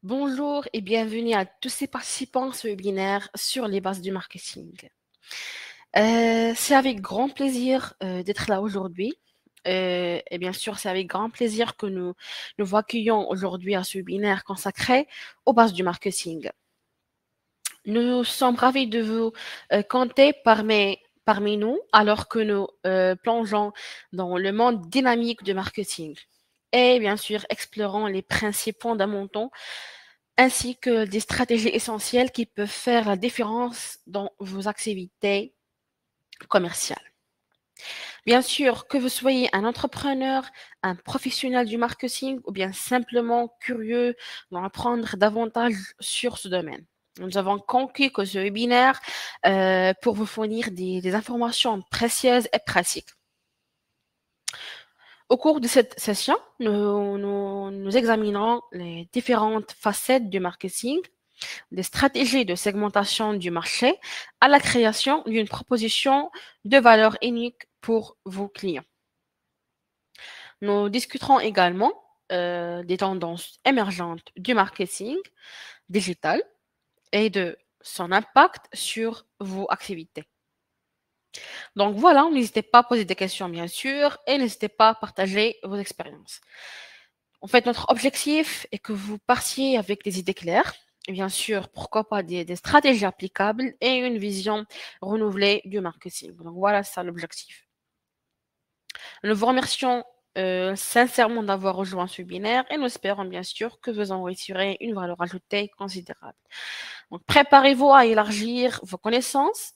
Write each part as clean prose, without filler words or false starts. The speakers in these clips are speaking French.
Bonjour et bienvenue à tous ces participants à ce webinaire sur les bases du marketing. C'est avec grand plaisir d'être là aujourd'hui. Et bien sûr, c'est avec grand plaisir que nous vous accueillons aujourd'hui à ce webinaire consacré aux bases du marketing. Nous sommes ravis de vous compter parmi nous alors que nous plongeons dans le monde dynamique du marketing. Et bien sûr, explorons les principes fondamentaux ainsi que des stratégies essentielles qui peuvent faire la différence dans vos activités commerciales. Bien sûr, que vous soyez un entrepreneur, un professionnel du marketing ou bien simplement curieux d'en apprendre davantage sur ce domaine. Nous avons conquis que ce webinaire pour vous fournir des informations précieuses et pratiques. Au cours de cette session, nous examinerons les différentes facettes du marketing, des stratégies de segmentation du marché à la création d'une proposition de valeur unique pour vos clients. Nous discuterons également des tendances émergentes du marketing digital et de son impact sur vos activités. Donc voilà, n'hésitez pas à poser des questions bien sûr et n'hésitez pas à partager vos expériences. En fait, notre objectif est que vous partiez avec des idées claires, et bien sûr, pourquoi pas des stratégies applicables et une vision renouvelée du marketing. Donc voilà, c'est ça l'objectif. Nous vous remercions sincèrement d'avoir rejoint ce webinaire et nous espérons bien sûr que vous en retirez une valeur ajoutée considérable. Donc préparez-vous à élargir vos connaissances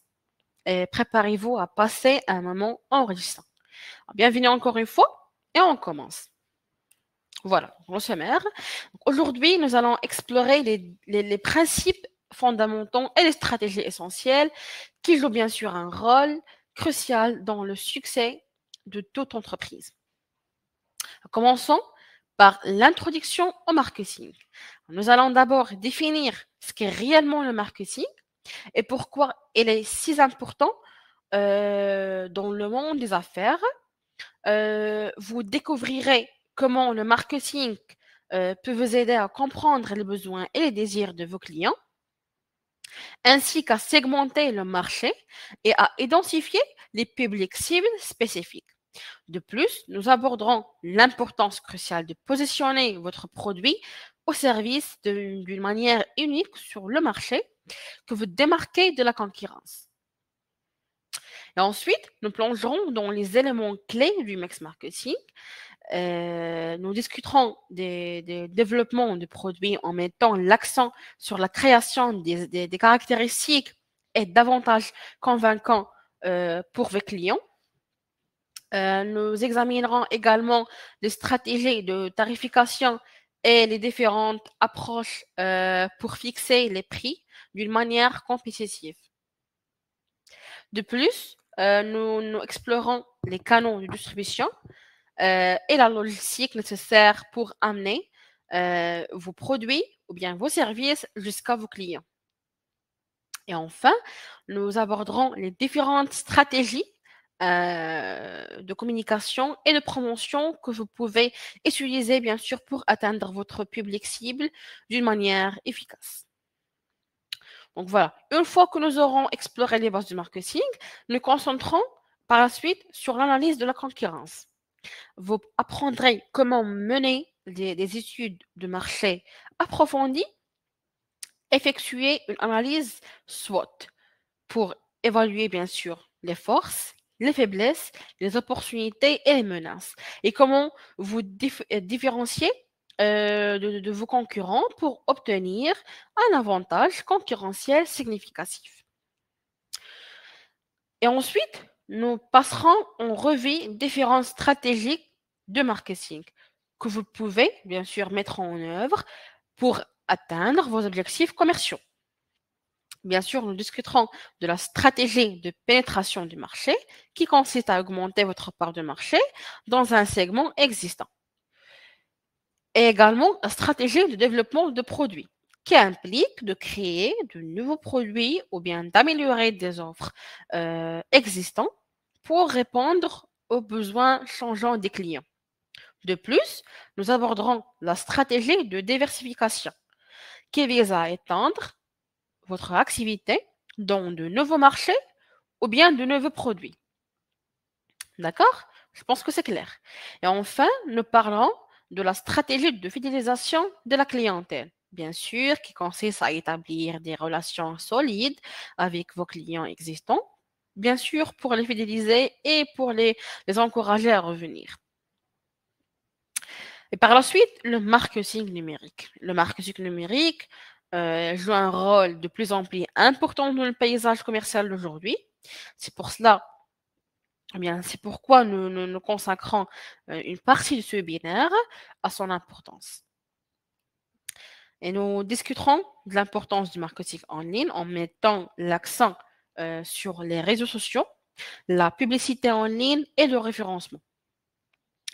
et préparez-vous à passer un moment enrichissant. Bienvenue encore une fois et on commence. Voilà, le sommaire. Aujourd'hui, nous allons explorer les principes fondamentaux et les stratégies essentielles qui jouent bien sûr un rôle crucial dans le succès de toute entreprise. Commençons par l'introduction au marketing. Nous allons d'abord définir ce qu'est réellement le marketing et pourquoi il est si important dans le monde des affaires. Vous découvrirez comment le marketing peut vous aider à comprendre les besoins et les désirs de vos clients, ainsi qu'à segmenter le marché et à identifier les publics cibles spécifiques. De plus, nous aborderons l'importance cruciale de positionner votre produit au service d'une manière unique sur le marché que vous démarquez de la concurrence. Et ensuite, nous plongerons dans les éléments clés du mix marketing. Nous discuterons des développements de produits en mettant l'accent sur la création des caractéristiques et d'avantages convaincants pour vos clients. Nous examinerons également les stratégies de tarification et les différentes approches pour fixer les prix d'une manière compétitive. De plus, nous explorons les canaux de distribution et la logistique nécessaire pour amener vos produits ou bien vos services jusqu'à vos clients. Et enfin, nous aborderons les différentes stratégies de communication et de promotion que vous pouvez utiliser, bien sûr, pour atteindre votre public cible d'une manière efficace. Donc voilà, une fois que nous aurons exploré les bases du marketing, nous concentrons par la suite sur l'analyse de la concurrence. Vous apprendrez comment mener des études de marché approfondies, effectuer une analyse SWOT pour évaluer bien sûr les forces, les faiblesses, les opportunités et les menaces. Et comment vous différencier de vos concurrents pour obtenir un avantage concurrentiel significatif. Et ensuite, nous passerons en revue différentes stratégies de marketing que vous pouvez bien sûr mettre en œuvre pour atteindre vos objectifs commerciaux. Bien sûr, nous discuterons de la stratégie de pénétration du marché qui consiste à augmenter votre part de marché dans un segment existant. Et également la stratégie de développement de produits qui implique de créer de nouveaux produits ou bien d'améliorer des offres existantes pour répondre aux besoins changeants des clients. De plus, nous aborderons la stratégie de diversification qui vise à étendre votre activité dans de nouveaux marchés ou bien de nouveaux produits. D'accord? Je pense que c'est clair. Et enfin, nous parlerons de la stratégie de fidélisation de la clientèle. Bien sûr, qui consiste à établir des relations solides avec vos clients existants, bien sûr, pour les fidéliser et pour les encourager à revenir. Et par la suite, le marketing numérique. Le marketing numérique joue un rôle de plus en plus important dans le paysage commercial d'aujourd'hui. C'est pour cela, eh bien, c'est pourquoi nous consacrons une partie de ce webinaire à son importance. Et nous discuterons de l'importance du marketing en ligne en mettant l'accent sur les réseaux sociaux, la publicité en ligne et le référencement.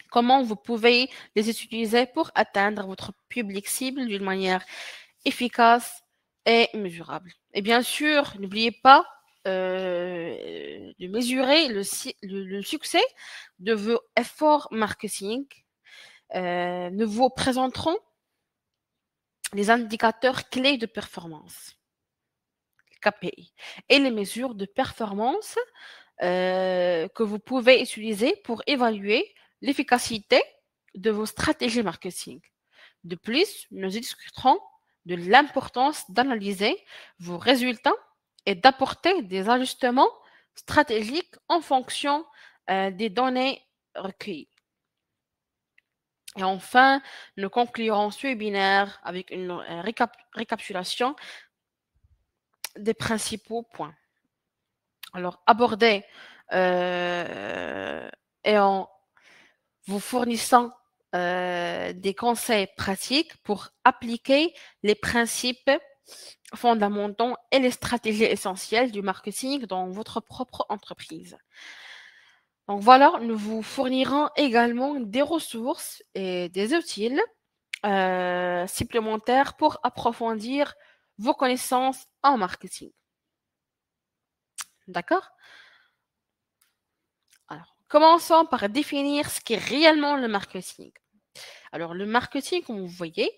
Comment vous pouvez les utiliser pour atteindre votre public cible d'une manière efficace et mesurable. Et bien sûr, n'oubliez pas de mesurer le succès de vos efforts marketing. Nous vous présenterons les indicateurs clés de performance, KPI, et les mesures de performance que vous pouvez utiliser pour évaluer l'efficacité de vos stratégies marketing. De plus, nous discuterons de l'importance d'analyser vos résultats et d'apporter des ajustements stratégiques en fonction des données recueillies. Et enfin, nous conclurons ce webinaire avec une récapitulation des principaux points. Alors, aborder et en vous fournissant des conseils pratiques pour appliquer les principes fondamentaux et les stratégies essentielles du marketing dans votre propre entreprise. Donc voilà, nous vous fournirons également des ressources et des outils supplémentaires pour approfondir vos connaissances en marketing. D'accord? Alors, commençons par définir ce qu'est réellement le marketing. Alors, le marketing, comme vous voyez,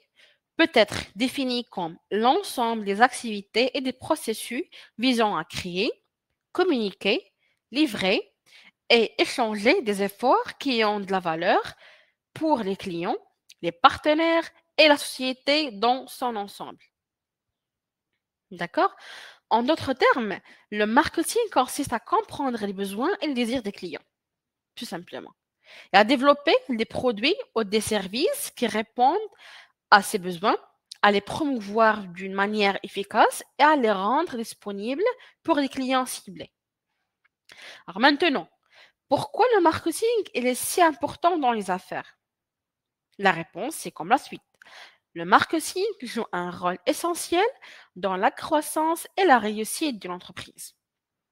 peut être défini comme l'ensemble des activités et des processus visant à créer, communiquer, livrer et échanger des efforts qui ont de la valeur pour les clients, les partenaires et la société dans son ensemble. D'accord? En d'autres termes, le marketing consiste à comprendre les besoins et les désirs des clients, tout simplement, et à développer des produits ou des services qui répondent à ces besoins, à les promouvoir d'une manière efficace et à les rendre disponibles pour les clients ciblés. Alors maintenant, pourquoi le marketing est si important dans les affaires? La réponse, c'est comme la suite. Le marketing joue un rôle essentiel dans la croissance et la réussite de l'entreprise.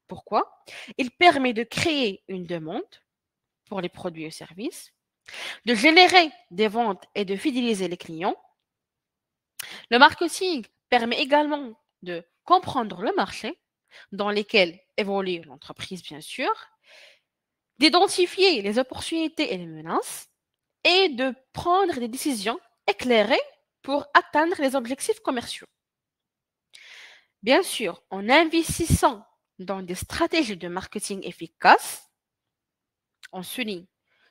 Pourquoi? Il permet de créer une demande pour les produits et services, de générer des ventes et de fidéliser les clients. Le marketing permet également de comprendre le marché dans lequel évolue l'entreprise, bien sûr, d'identifier les opportunités et les menaces et de prendre des décisions éclairées pour atteindre les objectifs commerciaux. Bien sûr, en investissant dans des stratégies de marketing efficaces, on souligne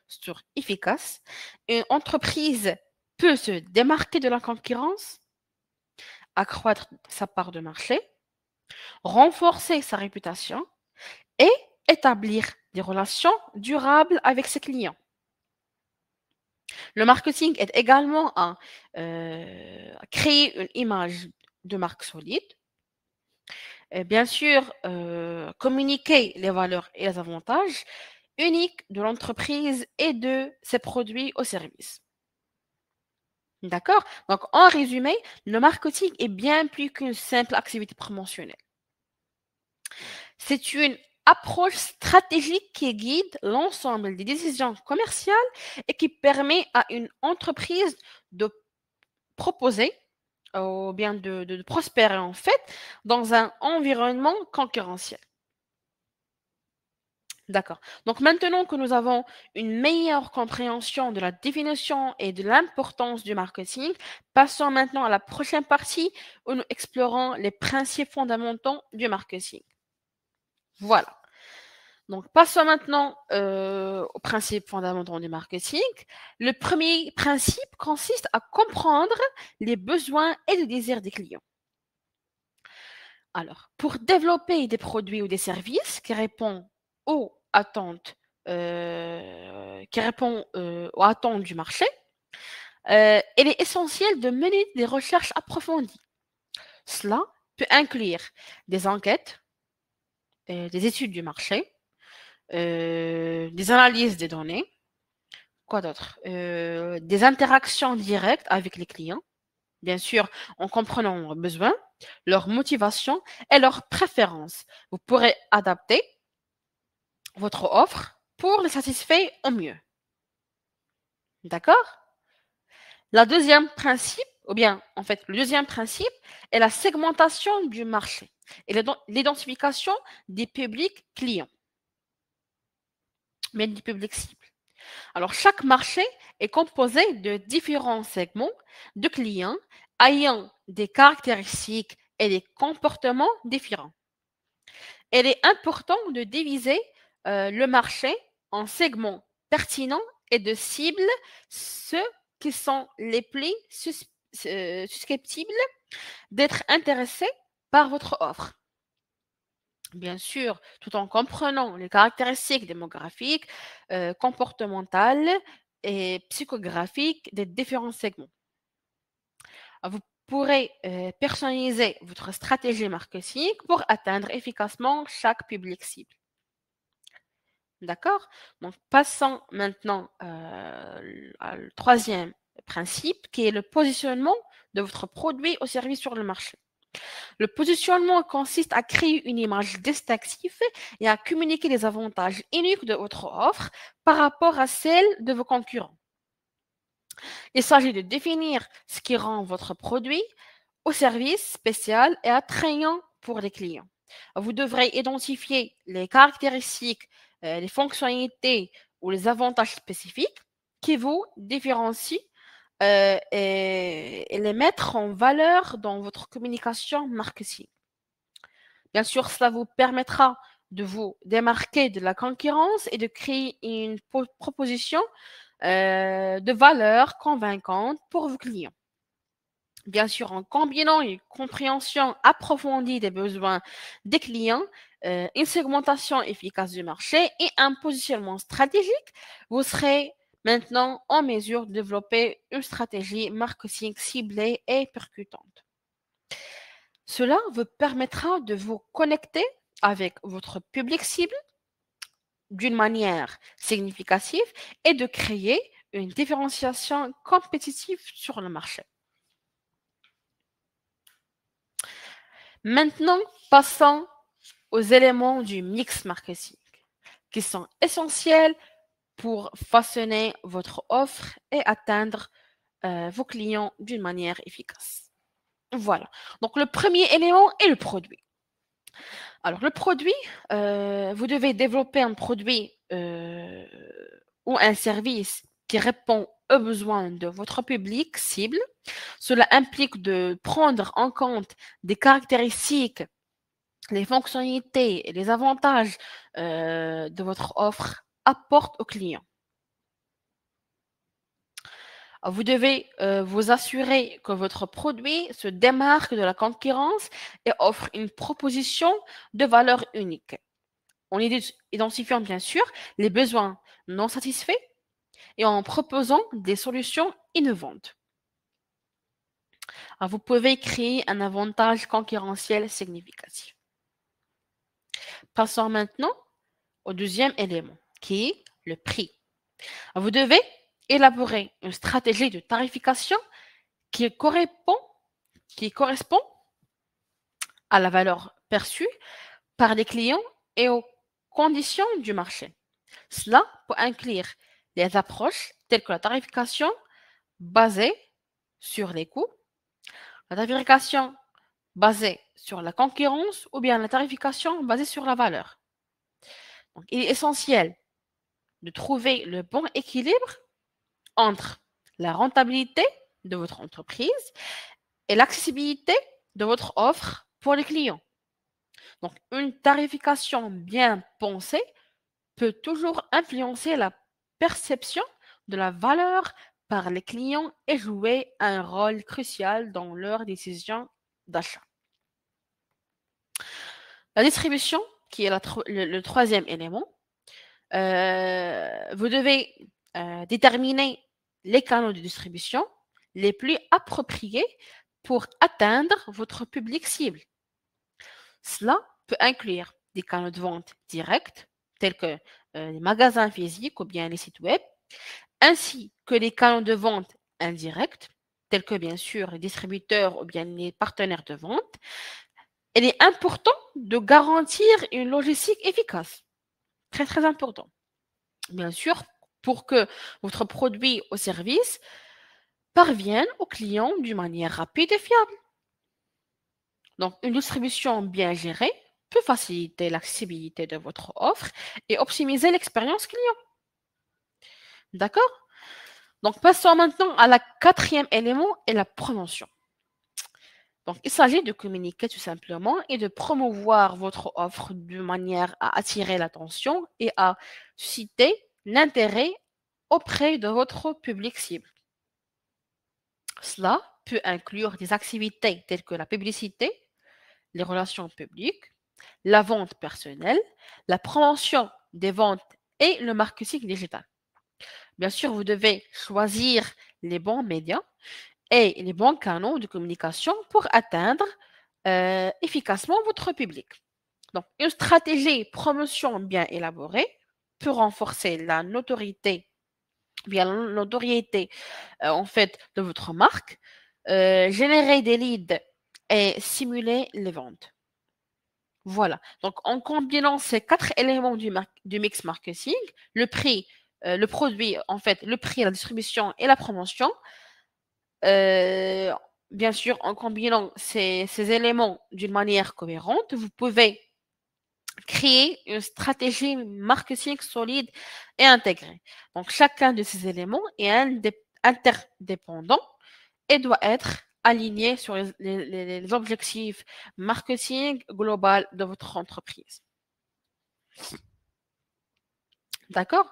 sur efficace, une entreprise peut se démarquer de la concurrence, accroître sa part de marché, renforcer sa réputation et établir des relations durables avec ses clients. Le marketing aide également à créer une image de marque solide. Et bien sûr, communiquer les valeurs et les avantages uniques de l'entreprise et de ses produits ou services. D'accord? Donc, en résumé, le marketing est bien plus qu'une simple activité promotionnelle. C'est une approche stratégique qui guide l'ensemble des décisions commerciales et qui permet à une entreprise de proposer ou bien de prospérer en fait dans un environnement concurrentiel. D'accord. Donc maintenant que nous avons une meilleure compréhension de la définition et de l'importance du marketing, passons maintenant à la prochaine partie où nous explorons les principes fondamentaux du marketing. Voilà. Donc passons maintenant aux principes fondamentaux du marketing. Le premier principe consiste à comprendre les besoins et les désirs des clients. Alors, pour développer des produits ou des services qui répondent aux attentes, aux attentes du marché, il est essentiel de mener des recherches approfondies. Cela peut inclure des enquêtes, des études du marché, des analyses des données, quoi d'autre? Des interactions directes avec les clients, bien sûr, en comprenant leurs besoins, leurs motivations et leurs préférences. Vous pourrez adapter votre offre pour les satisfaire au mieux. D'accord? La deuxième principe, ou bien, en fait, le deuxième principe est la segmentation du marché et l'identification des publics clients, mais des publics cibles. Alors, chaque marché est composé de différents segments de clients ayant des caractéristiques et des comportements différents. Il est important de diviser le marché en segments pertinents et de cibles ceux qui sont les plus susceptibles d'être intéressés par votre offre. Bien sûr, tout en comprenant les caractéristiques démographiques, comportementales et psychographiques des différents segments. Vous pourrez personnaliser votre stratégie marketing pour atteindre efficacement chaque public cible. D'accord? Donc, passons maintenant au troisième principe, qui est le positionnement de votre produit ou service sur le marché. Le positionnement consiste à créer une image distinctive et à communiquer les avantages uniques de votre offre par rapport à celle de vos concurrents. Il s'agit de définir ce qui rend votre produit ou service spécial et attrayant pour les clients. Vous devrez identifier les caractéristiques, les fonctionnalités ou les avantages spécifiques qui vous différencient et les mettre en valeur dans votre communication marketing. Bien sûr, cela vous permettra de vous démarquer de la concurrence et de créer une proposition de valeur convaincante pour vos clients. Bien sûr, en combinant une compréhension approfondie des besoins des clients, une segmentation efficace du marché et un positionnement stratégique, vous serez maintenant en mesure de développer une stratégie marketing ciblée et percutante. Cela vous permettra de vous connecter avec votre public cible d'une manière significative et de créer une différenciation compétitive sur le marché. Maintenant, passons aux éléments du mix marketing qui sont essentiels pour façonner votre offre et atteindre vos clients d'une manière efficace. Voilà. Donc, le premier élément est le produit. Alors, le produit, vous devez développer un produit ou un service qui répond aux besoins de votre public cible. Cela implique de prendre en compte des caractéristiques, les fonctionnalités et les avantages de votre offre apporte aux clients. Vous devez vous assurer que votre produit se démarque de la concurrence et offre une proposition de valeur unique. En identifiant bien sûr les besoins non satisfaits et en proposant des solutions innovantes. Alors, vous pouvez créer un avantage concurrentiel significatif. Passons maintenant au deuxième élément, qui est le prix. Alors, vous devez élaborer une stratégie de tarification qui correspond à la valeur perçue par les clients et aux conditions du marché. Cela peut inclure des approches telles que la tarification basée sur les coûts, la tarification basée sur la concurrence ou bien la tarification basée sur la valeur. Donc, il est essentiel de trouver le bon équilibre entre la rentabilité de votre entreprise et l'accessibilité de votre offre pour les clients. Donc, une tarification bien pensée peut toujours influencer la perception de la valeur par les clients et jouer un rôle crucial dans leur décision d'achat. La distribution, qui est le troisième élément, vous devez déterminer les canaux de distribution les plus appropriés pour atteindre votre public cible. Cela peut inclure des canaux de vente directs, tels que les magasins physiques ou bien les sites web, ainsi que les canaux de vente indirects, tels que bien sûr les distributeurs ou bien les partenaires de vente. Il est important de garantir une logistique efficace. Très, très important. Bien sûr, pour que votre produit ou service parvienne aux clients d'une manière rapide et fiable. Donc, une distribution bien gérée peut faciliter l'accessibilité de votre offre et optimiser l'expérience client. D'accord? Donc, passons maintenant à la quatrième élément et la promotion. Donc, il s'agit de communiquer tout simplement et de promouvoir votre offre de manière à attirer l'attention et à susciter l'intérêt auprès de votre public cible. Cela peut inclure des activités telles que la publicité, les relations publiques, la vente personnelle, la promotion des ventes et le marketing digital. Bien sûr, vous devez choisir les bons médias et les bons canaux de communication pour atteindre efficacement votre public. Donc, une stratégie promotion bien élaborée peut renforcer la notoriété, en fait de votre marque, générer des leads et simuler les ventes. Voilà. Donc, en combinant ces 4 éléments du mix marketing, le prix, le produit, en fait, le prix, la distribution et la promotion, bien sûr, en combinant ces éléments d'une manière cohérente, vous pouvez créer une stratégie marketing solide et intégrée. Donc, chacun de ces éléments est interdépendant et doit être aligné sur les objectifs marketing global de votre entreprise. D'accord?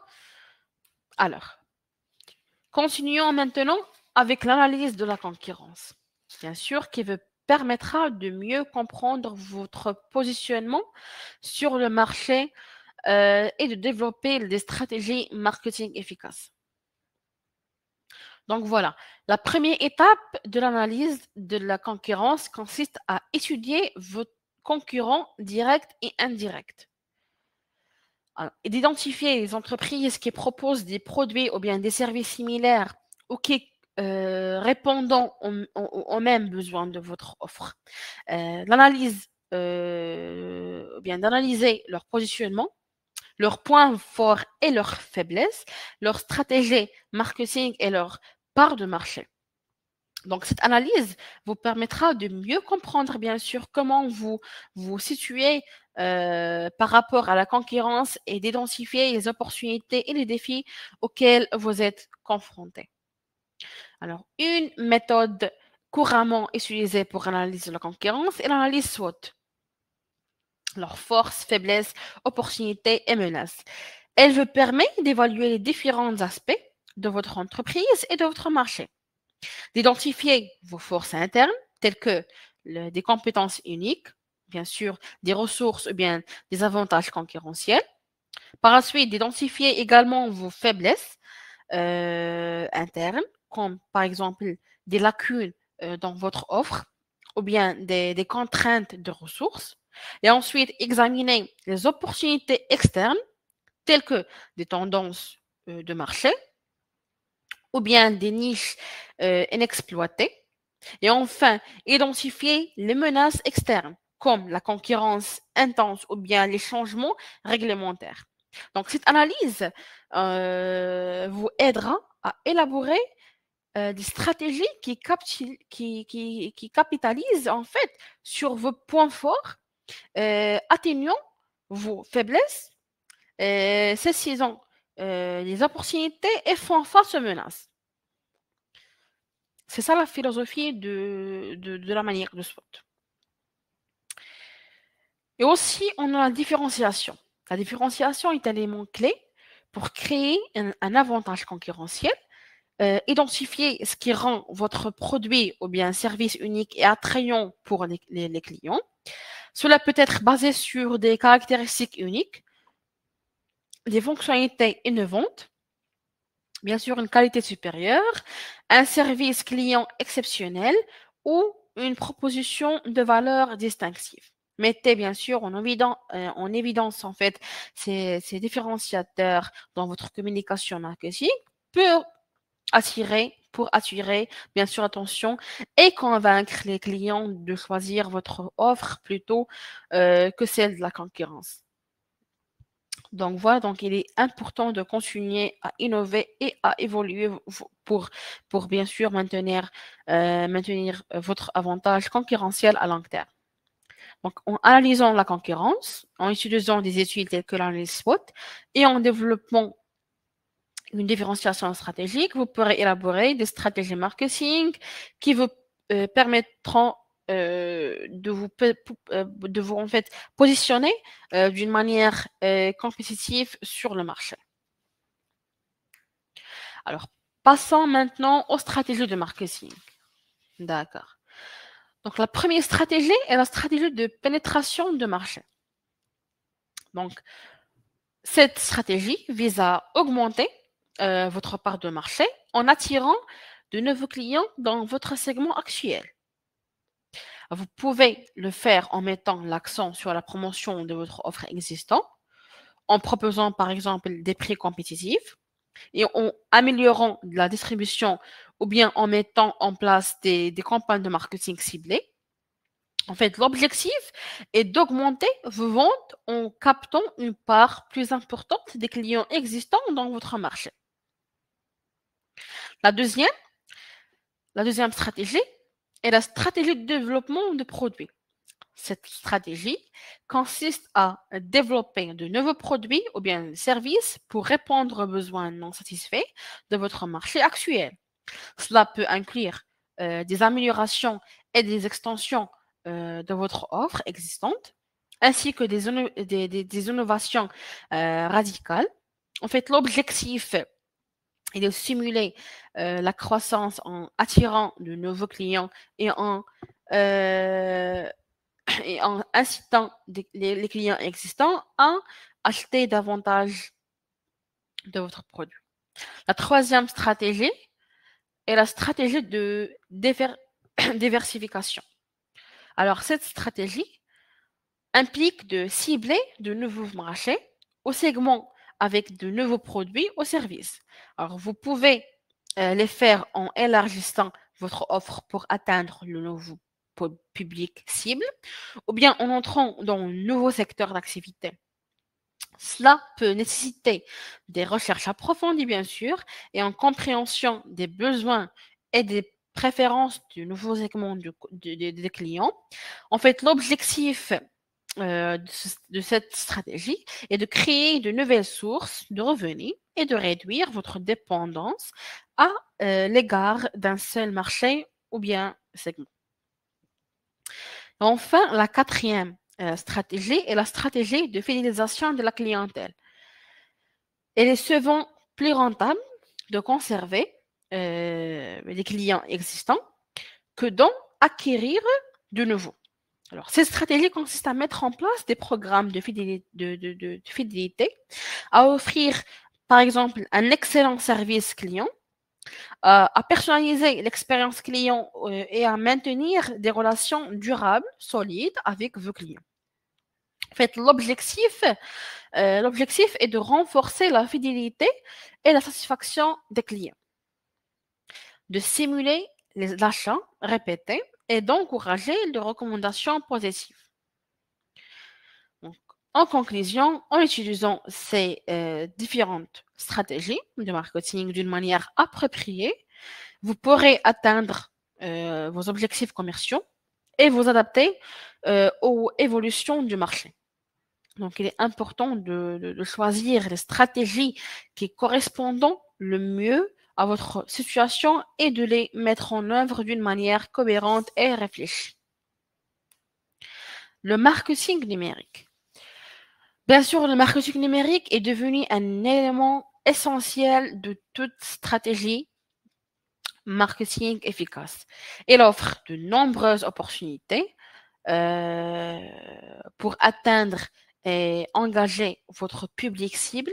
Alors, continuons maintenant avec l'analyse de la concurrence. Bien sûr, qui vous permettra de mieux comprendre votre positionnement sur le marché et de développer des stratégies marketing efficaces. Donc voilà, la première étape de l'analyse de la concurrence consiste à étudier vos concurrents directs et indirects. Et d'identifier les entreprises qui proposent des produits ou bien des services similaires ou qui répondent aux mêmes besoins de votre offre. L'analyse, bien d'analyser leur positionnement, leurs points forts et leurs faiblesses, leur stratégie marketing et leur part de marché. Donc, cette analyse vous permettra de mieux comprendre, bien sûr, comment vous vous situez par rapport à la concurrence et d'identifier les opportunités et les défis auxquels vous êtes confrontés. Alors, une méthode couramment utilisée pour analyser la concurrence est l'analyse SWOT. Leurs forces, faiblesses, opportunités et menaces. Elle vous permet d'évaluer les différents aspects de votre entreprise et de votre marché, d'identifier vos forces internes, telles que des compétences uniques, bien sûr, des ressources ou bien des avantages concurrentiels. Par la suite, d'identifier également vos faiblesses internes, comme par exemple des lacunes dans votre offre ou bien des contraintes de ressources. Et ensuite, examiner les opportunités externes, telles que des tendances de marché ou bien des niches inexploitées. Et enfin, identifier les menaces externes, comme la concurrence intense ou bien les changements réglementaires. Donc, cette analyse vous aidera à élaborer des stratégies qui capitalisent en fait sur vos points forts, atténuant vos faiblesses saisissant les opportunités et font face aux menaces. C'est ça la philosophie de la manière de SWOT. Et aussi, on a la différenciation. La différenciation est un élément clé pour créer un avantage concurrentiel, identifier ce qui rend votre produit ou bien service unique et attrayant pour les clients. Cela peut être basé sur des caractéristiques uniques, des fonctionnalités innovantes, bien sûr une qualité supérieure, un service client exceptionnel ou une proposition de valeur distinctive. Mettez bien sûr en évidence en fait ces différenciateurs dans votre communication marketing pour attirer bien sûr attention et convaincre les clients de choisir votre offre plutôt que celle de la concurrence. Donc voilà, donc il est important de continuer à innover et à évoluer pour bien sûr maintenir votre avantage concurrentiel à long terme. Donc en analysant la concurrence, en utilisant des études telles que l'analyse SWOT et en développant une différenciation stratégique, vous pourrez élaborer des stratégies marketing qui vous permettront de vous en fait positionner d'une manière compétitive sur le marché. Alors, passons maintenant aux stratégies de marketing. D'accord. Donc, la première stratégie est la stratégie de pénétration de marché. Donc, cette stratégie vise à augmenter votre part de marché en attirant de nouveaux clients dans votre segment actuel. Vous pouvez le faire en mettant l'accent sur la promotion de votre offre existante, en proposant par exemple des prix compétitifs et en améliorant la distribution ou bien en mettant en place des campagnes de marketing ciblées. En fait, l'objectif est d'augmenter vos ventes en captant une part plus importante des clients existants dans votre marché. La deuxième stratégie est la stratégie de développement de produits. Cette stratégie consiste à développer de nouveaux produits ou bien services pour répondre aux besoins non satisfaits de votre marché actuel. Cela peut inclure des améliorations et des extensions de votre offre existante, ainsi que des innovations radicales. En fait, l'objectif est de stimuler la croissance en attirant de nouveaux clients et en incitant les clients existants à acheter davantage de votre produit. La troisième stratégie est la stratégie de diversification. Alors, cette stratégie implique de cibler de nouveaux marchés au segment avec de nouveaux produits ou services. Alors, vous pouvez les faire en élargissant votre offre pour atteindre le nouveau public cible ou bien en entrant dans un nouveau secteur d'activité. Cela peut nécessiter des recherches approfondies, bien sûr, et en compréhension des besoins et des préférences du nouveau segment des clients. En fait, l'objectif de cette stratégie est de créer de nouvelles sources de revenus et de réduire votre dépendance à l'égard d'un seul marché ou bien segment. Enfin, la quatrième stratégie est la stratégie de fidélisation de la clientèle. Il est souvent plus rentable de conserver les clients existants que d'en acquérir de nouveaux. Alors, cette stratégie consiste à mettre en place des programmes de fidélité, à offrir, par exemple, un excellent service client, à personnaliser l'expérience client et à maintenir des relations durables, solides avec vos clients. En fait, l'objectif est de renforcer la fidélité et la satisfaction des clients, de stimuler les achats répétés et d'encourager les recommandations positives. Donc, en conclusion, en utilisant ces différentes stratégies de marketing d'une manière appropriée, vous pourrez atteindre vos objectifs commerciaux et vous adapter aux évolutions du marché. Donc, il est important de choisir les stratégies qui correspondent le mieux à votre situation et de les mettre en œuvre d'une manière cohérente et réfléchie. Le marketing numérique. Bien sûr, le marketing numérique est devenu un élément essentiel de toute stratégie marketing efficace. Il offre de nombreuses opportunités euh, pour atteindre et engager votre public cible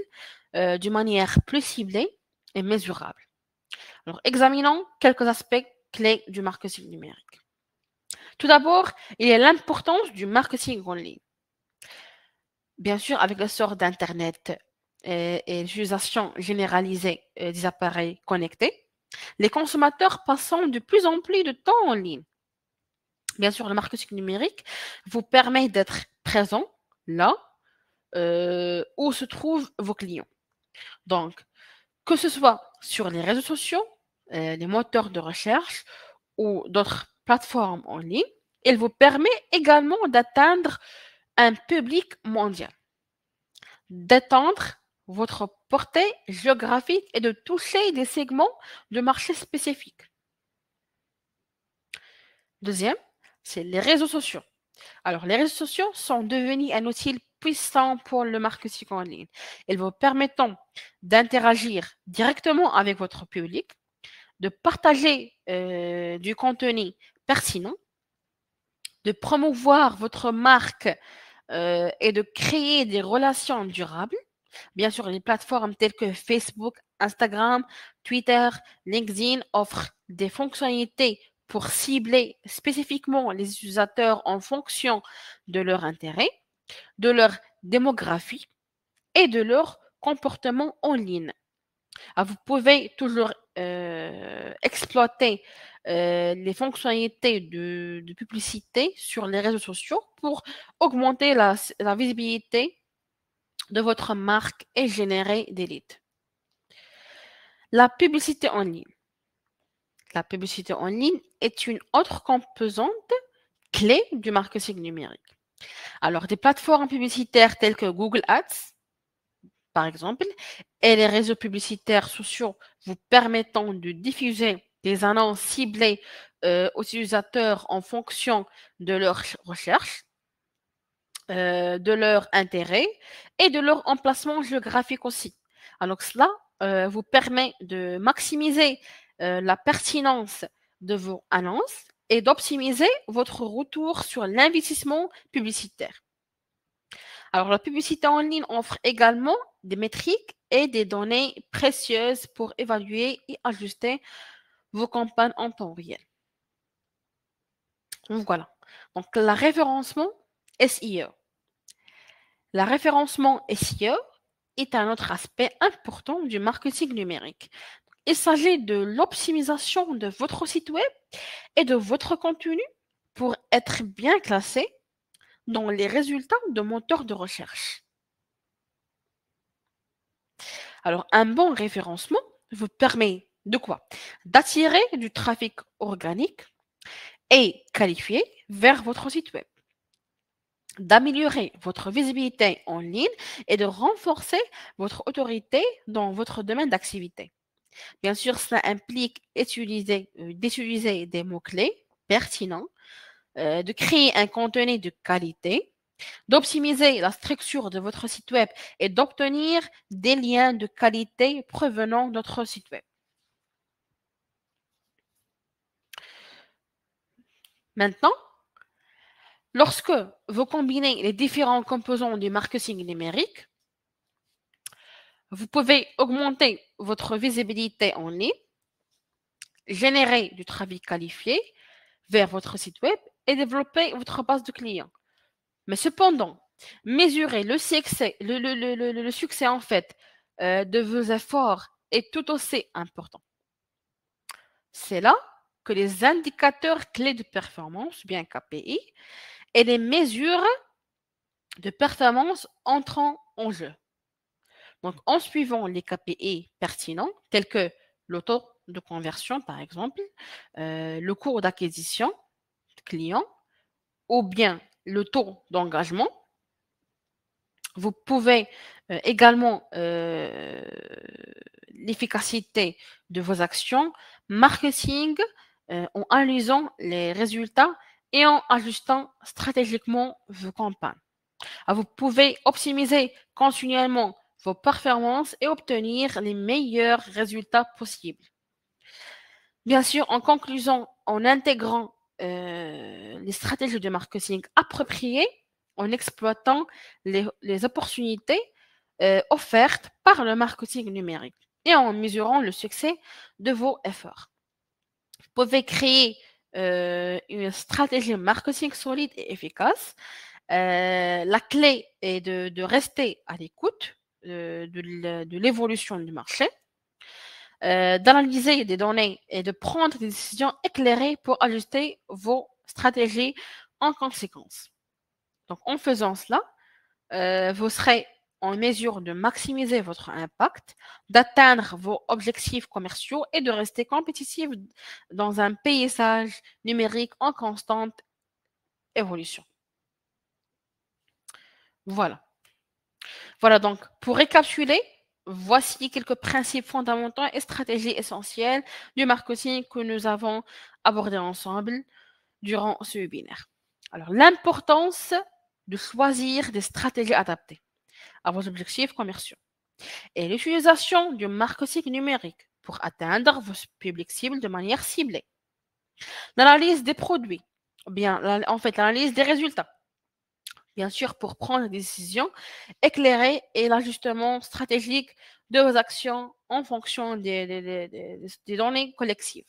d'une manière plus ciblée et mesurable. Alors, examinons quelques aspects clés du marketing numérique. Tout d'abord, il y a l'importance du marketing en ligne. Bien sûr, avec l'essor d'Internet et l'utilisation généralisée des appareils connectés, les consommateurs passent de plus en plus de temps en ligne. Bien sûr, le marketing numérique vous permet d'être présent là où se trouvent vos clients. Donc, que ce soit sur les réseaux sociaux, les moteurs de recherche ou d'autres plateformes en ligne, il vous permet également d'atteindre un public mondial, d'étendre votre portée géographique et de toucher des segments de marché spécifiques. Deuxième, c'est les réseaux sociaux. Alors, les réseaux sociaux sont devenus un outil puissant pour le marketing en ligne. Ils vous permettent d'interagir directement avec votre public, de partager du contenu pertinent, de promouvoir votre marque et de créer des relations durables. Bien sûr, les plateformes telles que Facebook, Instagram, Twitter, LinkedIn offrent des fonctionnalités pour cibler spécifiquement les utilisateurs en fonction de leur intérêt, de leur démographie et de leur comportement en ligne. Vous pouvez toujours exploiter les fonctionnalités de publicité sur les réseaux sociaux pour augmenter la visibilité de votre marque et générer des leads. La publicité en ligne. La publicité en ligne est une autre composante clé du marketing numérique. Alors, des plateformes publicitaires telles que Google Ads, par exemple, et les réseaux publicitaires sociaux vous permettant de diffuser des annonces ciblées aux utilisateurs en fonction de leurs recherches, de leur intérêt et de leur emplacement géographique aussi. Alors cela vous permet de maximiser la pertinence de vos annonces et d'optimiser votre retour sur l'investissement publicitaire. Alors la publicité en ligne offre également des métriques et des données précieuses pour évaluer et ajuster vos campagnes en temps réel. Donc voilà. Donc la référencement SEO. Le référencement SEO est un autre aspect important du marketing numérique. Il s'agit de l'optimisation de votre site web et de votre contenu pour être bien classé dans les résultats de moteurs de recherche. Alors, un bon référencement vous permet de quoi? D'attirer du trafic organique et qualifié vers votre site web, d'améliorer votre visibilité en ligne et de renforcer votre autorité dans votre domaine d'activité. Bien sûr, cela implique d'utiliser des mots-clés pertinents, de créer un contenu de qualité, d'optimiser la structure de votre site web et d'obtenir des liens de qualité provenant de notre site web. Maintenant, lorsque vous combinez les différents composants du marketing numérique, vous pouvez augmenter votre visibilité en ligne, générer du trafic qualifié vers votre site web et développer votre base de clients. Mais cependant, mesurer le succès en fait de vos efforts est tout aussi important. C'est là que les indicateurs clés de performance, bien KPI, et les mesures de performance entrent en jeu. Donc, en suivant les KPI pertinents, tels que le taux de conversion, par exemple, le coût d'acquisition client, ou bien le taux d'engagement, Vous pouvez également l'efficacité de vos actions marketing en analysant les résultats et en ajustant stratégiquement vos campagnes. Vous pouvez optimiser continuellement vos performances et obtenir les meilleurs résultats possibles. Bien sûr, en conclusion, en intégrant les stratégies de marketing appropriées, en exploitant les opportunités offertes par le marketing numérique et en mesurant le succès de vos efforts. Vous pouvez créer une stratégie marketing solide et efficace. La clé est de rester à l'écoute de l'évolution du marché, d'analyser des données et de prendre des décisions éclairées pour ajuster vos stratégies en conséquence. Donc, en faisant cela, vous serez en mesure de maximiser votre impact, d'atteindre vos objectifs commerciaux et de rester compétitif dans un paysage numérique en constante évolution. Voilà. Voilà, donc, pour récapituler, voici quelques principes fondamentaux et stratégies essentielles du marketing que nous avons abordés ensemble durant ce webinaire. Alors, l'importance de choisir des stratégies adaptées à vos objectifs commerciaux et l'utilisation du marketing numérique pour atteindre vos publics cibles de manière ciblée. L'analyse des produits, l'analyse des résultats. Bien sûr, pour prendre des décisions éclairées et l'ajustement stratégique de vos actions en fonction des données collectives.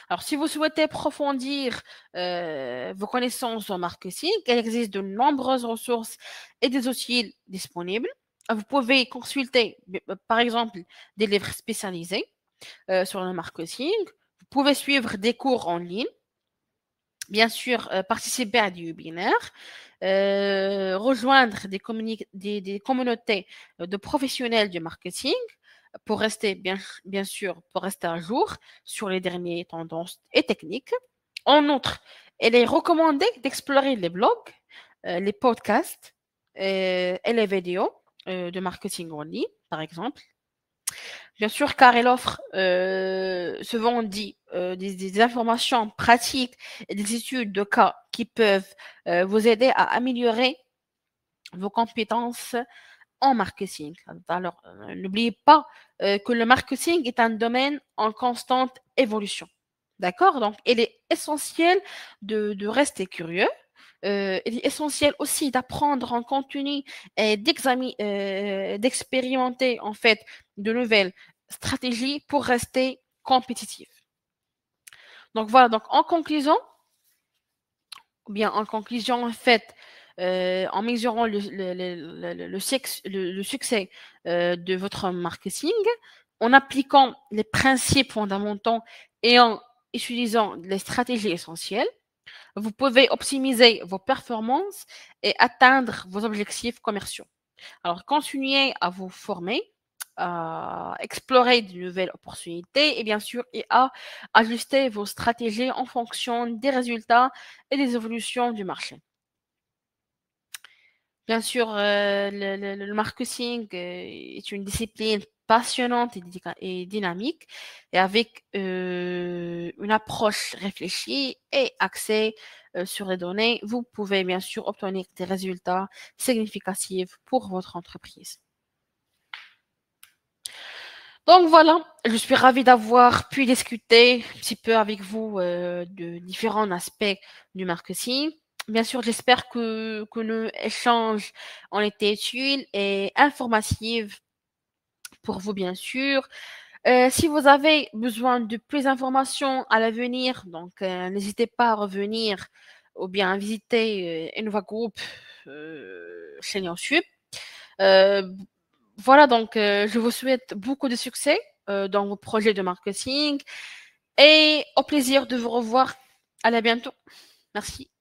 Alors, si vous souhaitez approfondir vos connaissances en marketing, il existe de nombreuses ressources et des outils disponibles. Vous pouvez consulter, par exemple, des livres spécialisés sur le marketing. Vous pouvez suivre des cours en ligne. Bien sûr, participer à des webinaires, rejoindre des communautés de professionnels du marketing pour rester, bien sûr, pour rester à jour sur les dernières tendances et techniques. En outre, il est recommandé d'explorer les blogs, les podcasts et les vidéos de marketing en ligne, par exemple. Bien sûr, car elle offre souvent des informations pratiques et des études de cas qui peuvent vous aider à améliorer vos compétences en marketing. Alors, n'oubliez pas que le marketing est un domaine en constante évolution. D'accord? Donc, il est essentiel de rester curieux. Il est essentiel aussi d'apprendre en continu et d'expérimenter en fait de nouvelles stratégies pour rester compétitif. Donc voilà, donc en conclusion, en fait, en mesurant le succès de votre marketing, en appliquant les principes fondamentaux et en utilisant les stratégies essentielles, vous pouvez optimiser vos performances et atteindre vos objectifs commerciaux. Alors, continuez à vous former, à explorer de nouvelles opportunités et bien sûr, et à ajuster vos stratégies en fonction des résultats et des évolutions du marché. Bien sûr, le marketing est une discipline passionnante et dynamique et avec une approche réfléchie et axée sur les données, vous pouvez bien sûr obtenir des résultats significatifs pour votre entreprise. Donc voilà, je suis ravie d'avoir pu discuter un petit peu avec vous de différents aspects du marketing. Bien sûr, j'espère que nos échanges ont été utiles et informatifs pour vous, bien sûr. Si vous avez besoin de plus d'informations à l'avenir, donc n'hésitez pas à revenir ou bien à visiter Innova Group chez YouTube. Voilà, donc je vous souhaite beaucoup de succès dans vos projets de marketing et au plaisir de vous revoir. À la bientôt. Merci.